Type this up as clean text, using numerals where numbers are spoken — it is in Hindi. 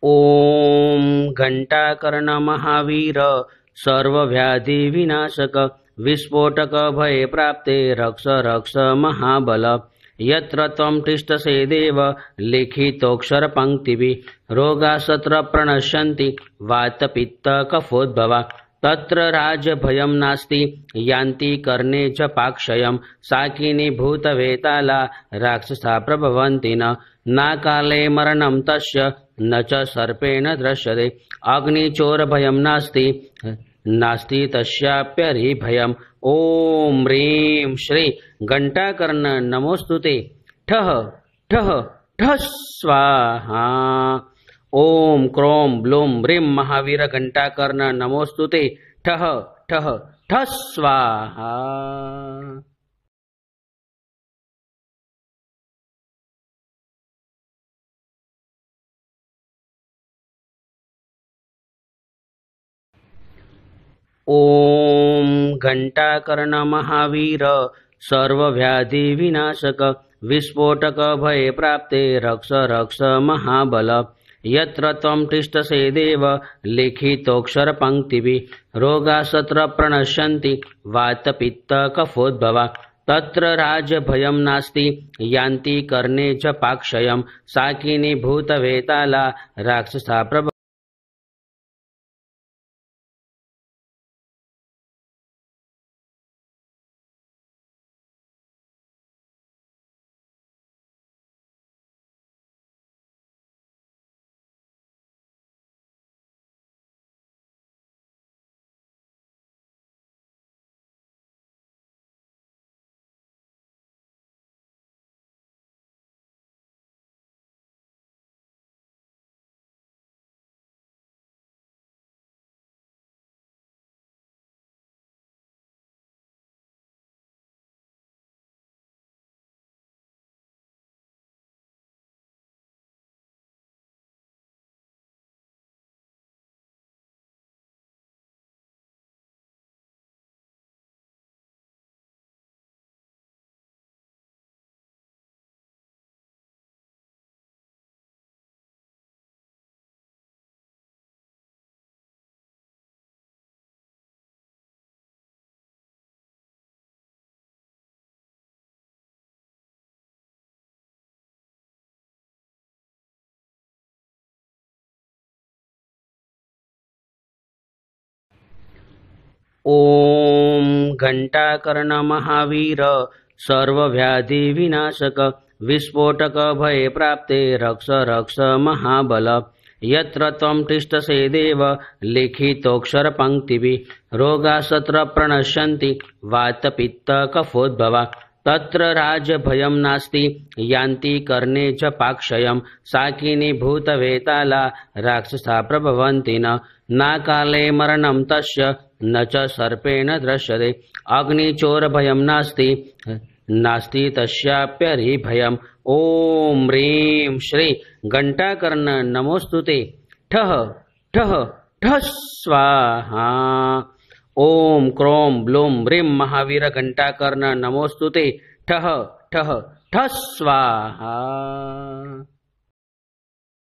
ओम घंटाकर्ण महावीर सर्वव्याधि विनाशक विस्फोटक भय प्राप्ते रक्ष रक्ष महाबल यत्र त्वं तिष्ठसे देव लिखितोऽक्षर पंक्तिभिः रोगाः प्रणश्यन्ति वातपित्त कफोद्भवा तत्र राजभयं नास्ति यान्ति कर्णे च पाक्षयं साकिनी भूतवेताला राक्षसा प्रभवन्ति न मरणं तस्य न च सर्पेण दृश्यते अग्निचोरभयं नास्ति नास्ति तस्याप्यरि भयम् ओम ह्रीं श्री घंटाकर्ण नमोस्तुते ठः ठः ठः स्वाहा ओम क्रोम ब्लूं ह्रीं महावीर घंटाकर्ण नमोस्तुते ठः ठः ठः स्वाहा। ओम घंटाकर्ण महावीर सर्वव्याधि विनाशक विस्फोटक भय प्राप्ते रक्ष रक्ष महाबल यत्र त्वं तिष्ठसे देव लिखितोऽक्षर पंक्तिभिः रोगाः प्रणश्यन्ति वातपित्त कफोद्भवा तत्र राजभयं नास्ति यान्ति कर्णे च पाक्षयं साकिनी भूतवेताला राक्षसा प्रभवन्ति ओम घंटाकर्ण महावीर सर्वव्याधि विनाशक विस्फोटक भय प्राप्ते रक्ष रक्ष महाबल यत्र त्वं तिष्ठसे देव लिखितोऽक्षर पंक्तिभिः रोगाः प्रणश्यन्ति वातपित्त कफोद्भवा तत्र राजभयं नास्ति यान्ति कर्णे च पाक्षयं साकिनी भूतवेताला राक्षसा प्रभवन्ति न मरणं तस्य न च सर्पेण दृश्यते अग्निचोरभयं नास्ति नास्ति तस्याप्यरि भयम् ओम ह्रीं श्री घंटाकर्ण नमोस्तुते ठः ठः ठः स्वाहा ओम क्रोम ब्लूं ह्रीं महावीर घंटाकर्ण नमोस्तुते ठः ठः ठः स्वाहा।